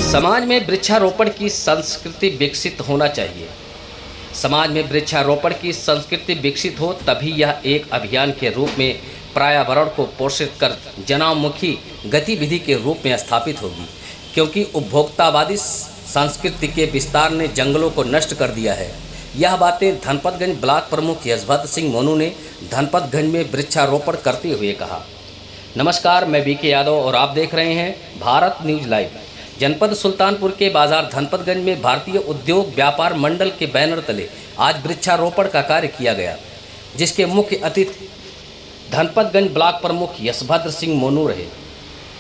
समाज में वृक्षारोपण की संस्कृति विकसित होना चाहिए। समाज में वृक्षारोपण की संस्कृति विकसित हो तभी यह एक अभियान के रूप में पर्यावरण को पोषित कर जनोन्मुखी गतिविधि के रूप में स्थापित होगी, क्योंकि उपभोक्तावादी संस्कृति के विस्तार ने जंगलों को नष्ट कर दिया है। यह बातें धनपतगंज ब्लॉक प्रमुख यशभद्र सिंह मोनू ने धनपतगंज में वृक्षारोपण करते हुए कहा। नमस्कार, मैं बीके यादव और आप देख रहे हैं भारत न्यूज़ लाइव। जनपद सुल्तानपुर के बाजार धनपतगंज में भारतीय उद्योग व्यापार मंडल के बैनर तले आज वृक्षारोपण का कार्य किया गया, जिसके मुख्य अतिथि धनपतगंज ब्लॉक प्रमुख यशभद्र सिंह मोनू रहे।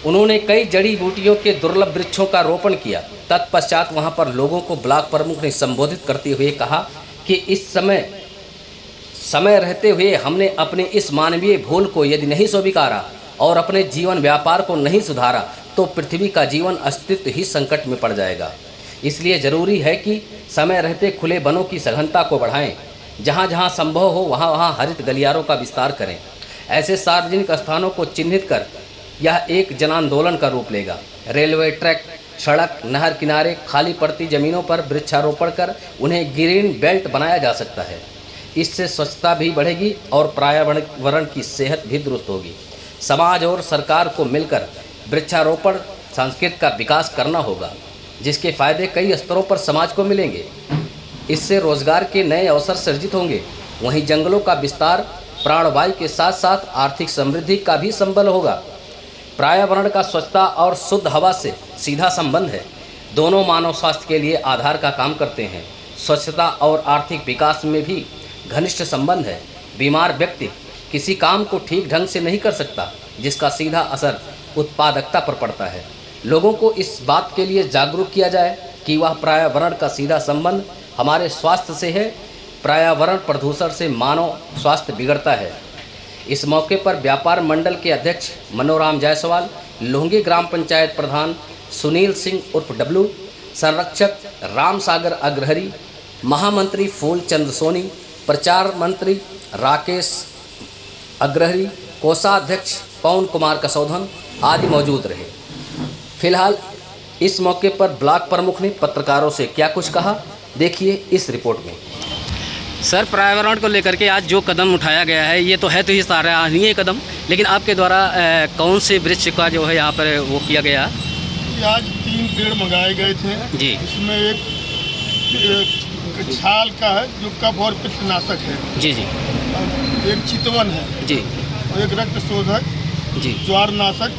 उन्होंने कई जड़ी बूटियों के दुर्लभ वृक्षों का रोपण किया। तत्पश्चात वहां पर लोगों को ब्लॉक प्रमुख ने संबोधित करते हुए कहा कि इस समय रहते हुए हमने अपने इस मानवीय भूल को यदि नहीं स्वीकारा और अपने जीवन व्यापार को नहीं सुधारा तो पृथ्वी का जीवन अस्तित्व ही संकट में पड़ जाएगा। इसलिए ज़रूरी है कि समय रहते खुले वनों की सघनता को बढ़ाएं। जहाँ जहाँ संभव हो वहाँ वहाँ हरित गलियारों का विस्तार करें। ऐसे सार्वजनिक स्थानों को चिन्हित कर यह एक जन आंदोलन का रूप लेगा। रेलवे ट्रैक, सड़क, नहर किनारे खाली पड़ती ज़मीनों पर वृक्षारोपण कर उन्हें ग्रीन बेल्ट बनाया जा सकता है। इससे स्वच्छता भी बढ़ेगी और पर्यावरण की सेहत भी दुरुस्त होगी। समाज और सरकार को मिलकर वृक्षारोपण संस्कृति का विकास करना होगा, जिसके फायदे कई स्तरों पर समाज को मिलेंगे। इससे रोजगार के नए अवसर सृजित होंगे। वहीं जंगलों का विस्तार प्राणवायु के साथ साथ आर्थिक समृद्धि का भी संबल होगा। पर्यावरण का स्वच्छता और शुद्ध हवा से सीधा संबंध है। दोनों मानव स्वास्थ्य के लिए आधार का काम करते हैं। स्वच्छता और आर्थिक विकास में भी घनिष्ठ संबंध है। बीमार व्यक्ति किसी काम को ठीक ढंग से नहीं कर सकता, जिसका सीधा असर उत्पादकता पर पड़ता है। लोगों को इस बात के लिए जागरूक किया जाए कि वह पर्यावरण का सीधा संबंध हमारे स्वास्थ्य से है। पर्यावरण प्रदूषण से मानव स्वास्थ्य बिगड़ता है। इस मौके पर व्यापार मंडल के अध्यक्ष मनोराम जायसवाल, लोहंगी ग्राम पंचायत प्रधान सुनील सिंह उर्फ डब्लू, संरक्षक राम सागर अग्रहरी, महामंत्री फूल चंद सोनी, प्रचार मंत्री राकेश अग्रहरी, कोषाध्यक्ष पवन कुमार कसौधन आदि मौजूद रहे। फिलहाल इस मौके पर ब्लॉक प्रमुख ने पत्रकारों से क्या कुछ कहा, देखिए इस रिपोर्ट में। सर, पर्यावरण को लेकर के आज जो कदम उठाया गया है, ये तो है तो ही सराहनीय कदम, लेकिन आपके द्वारा कौन से वृक्ष का जो है यहाँ पर वो किया गया? आज 3 पेड़ मंगाए गए थे जी। इसमें एक छाल का है जो कफ और पित्तनाशक है जी जी, एक चितवन है जी, और एक रक्त शोधक जी, ज्वारनाशक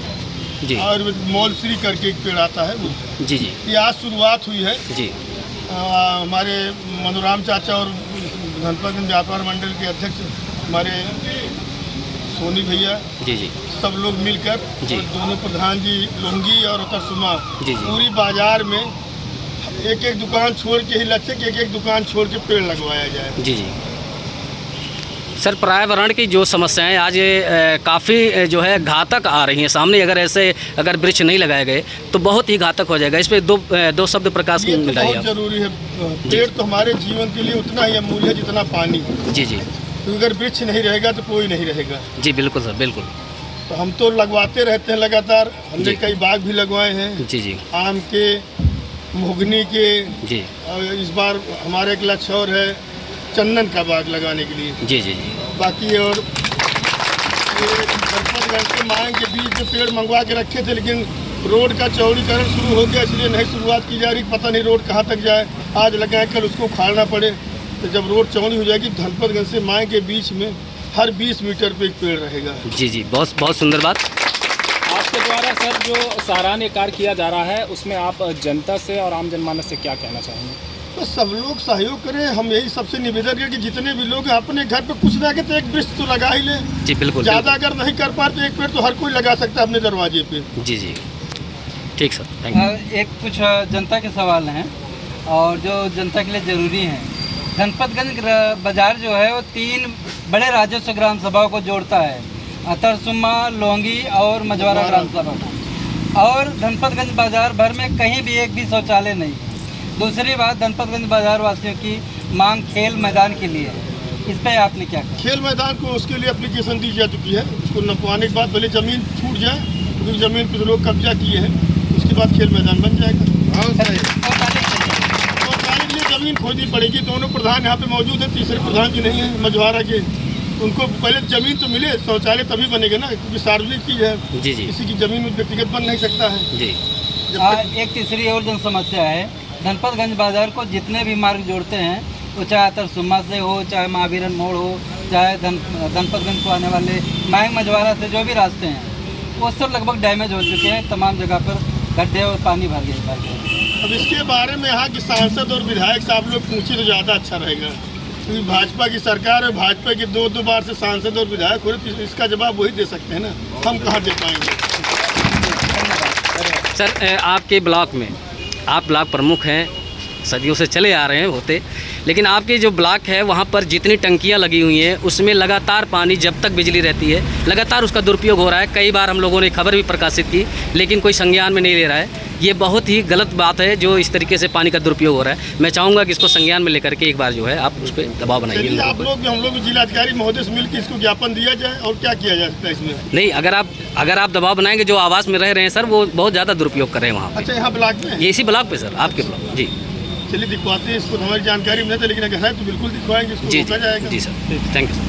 जी, और मोलश्री करके एक पेड़ आता है वो। जी जी, ये आज शुरुआत हुई है। जी, हमारे मनोराम चाचा और धनपतगंज व्यापार मंडल के अध्यक्ष हमारे सोनी भैया, जी जी, सब लोग मिलकर जी। और दोनों प्रधान जी लोंगी और सुमा जी जी, पूरी बाजार में एक एक दुकान छोड़ के ही लक्ष्य कि एक दुकान छोड़ के पेड़ लगवाया जाए। जी जी। सर, पर्यावरण की जो समस्याएं आज काफ़ी जो है घातक आ रही हैं सामने। अगर वृक्ष नहीं लगाए गए तो बहुत ही घातक हो जाएगा। इस पर दो शब्द प्रकाश ये तो मिलाइए बहुत आप। जरूरी है। पेड़ तो हमारे जीवन के लिए उतना ही अमूल्य है जितना पानी। जी जी, तो अगर वृक्ष नहीं रहेगा तो कोई नहीं रहेगा। जी बिल्कुल सर, बिल्कुल। तो हम तो लगवाते रहते हैं लगातार। हमने जी। कई बाग भी लगवाए हैं, जी जी, आम के, मोगनी के, जी, और इस बार हमारे एक लक्ष्य और है चंदन का बाग लगाने के लिए। जी जी, जी, बाकी और ये धनपतगंज के मांग के बीच जो पेड़ मंगवा के रखे थे, लेकिन रोड का चौड़ीकरण शुरू हो गया, इसलिए नहीं शुरुआत की जा रही। पता नहीं रोड कहाँ तक जाए। आज लगाए, कल उसको उखाड़ना पड़े। तो जब रोड चौड़ी हो जाएगी, धनपतगंज से मांग के बीच में हर 20 मीटर पे एक पेड़ रहेगा। जी जी, बहुत बहुत सुंदर बात। आपके द्वारा सर जो सराहनीय कार्य किया जा रहा है, उसमें आप जनता से और आम जनमानस से क्या कहना चाहेंगे? तो सब लोग सहयोग करें। हम यही सबसे निवेदन करें कि जितने भी लोग अपने घर पे कुछ ना तो एक वृक्ष तो लगा ही ले। जी बिल्कुल। ज़्यादा अगर नहीं कर पाए तो एक पेड़ तो हर कोई लगा सकता है अपने दरवाजे पे। जी जी, ठीक सर, थैंक यू। एक कुछ जनता के सवाल हैं और जो जनता के लिए ज़रूरी हैं। धनपतगंज बाजार जो है वो 3 बड़े राजस्व ग्राम सभाओं को जोड़ता है, अतरसुम्मा, लोहंगी और मझवारा ग्राम सभा को। और धनपतगंज बाजार भर में कहीं भी एक भी शौचालय नहीं है। दूसरी बात, धनपतगंज बाजार वासियों की मांग खेल मैदान के लिए है। इस पर आपने क्या कहा? खेल मैदान को उसके लिए एप्लीकेशन दी जा चुकी है। उसको नपवाने के बाद भले ज़मीन छूट जाए, क्योंकि ज़मीन पर लोग कब्जा किए हैं, उसके बाद खेल मैदान बन जाएगा। हाँ सही। शौचालय चाहिए। शौचालय के लिए जमीन खोदनी पड़ेगी। दोनों प्रधान यहाँ पे मौजूद है, तीसरे प्रधान जी नहीं है मझवारा के। उनको पहले जमीन तो मिले, शौचालय तभी बनेगा ना, क्योंकि सार्वजनिक चीज़ है। जी जी किसी की जमीन में व्यक्तिगत बन नहीं सकता है। जी। एक तीसरी और जन समस्या है, धनपतगंज बाजार को जितने भी मार्ग जोड़ते हैं, वो चाहे तरसुम्मा से हो, चाहे महावीरन मोड़ हो, चाहे धनपतगंज को आने वाले मायंग मझवारा से जो भी रास्ते हैं, वो सब लगभग डैमेज हो चुके हैं। तमाम जगह पर गड्ढे और पानी भर गए। अब इसके बारे में यहाँ के सांसद और विधायक साहब लोग पूछे तो ज़्यादा अच्छा रहेगा, क्योंकि भाजपा की सरकार है, भाजपा के दो बार से सांसद और विधायक हो रहे, तो इसका जवाब वही दे सकते हैं ना, हम कहाँ दे पाएंगे। सर आपके ब्लॉक में, आप ब्लॉक प्रमुख हैं, सदियों से चले आ रहे हैं होते, लेकिन आपके जो ब्लॉक है वहाँ पर जितनी टंकियाँ लगी हुई हैं उसमें लगातार पानी, जब तक बिजली रहती है लगातार उसका दुरुपयोग हो रहा है। कई बार हम लोगों ने खबर भी प्रकाशित की, लेकिन कोई संज्ञान में नहीं ले रहा है। ये बहुत ही गलत बात है जो इस तरीके से पानी का दुरुपयोग हो रहा है। मैं चाहूँगा कि इसको संज्ञान में लेकर के एक बार जो है आप उस पर दबाव बनाइए। आप लोग हम लोग जिलाधिकारी महोदय से मिलकर इसको ज्ञापन दिया जाए, और क्या किया जा सकता है इसमें। नहीं, अगर आप दबाव बनाएंगे, जो आवास में रह रहे हैं सर वो बहुत ज़्यादा दुरुपयोग कर रहे हैं वहाँ पे। अच्छा, यहाँ ब्लॉक में ये इसी ब्लॉक पे सर, आपके ब्लॉक। जी चलिए दिखवाते हैं इसको, हमारी जानकारी में नहीं था, लेकिन अगर है तो बिल्कुल दिखवाएंगे, इसको जी रोका जाएगा। जी सर, थैंक यू सर।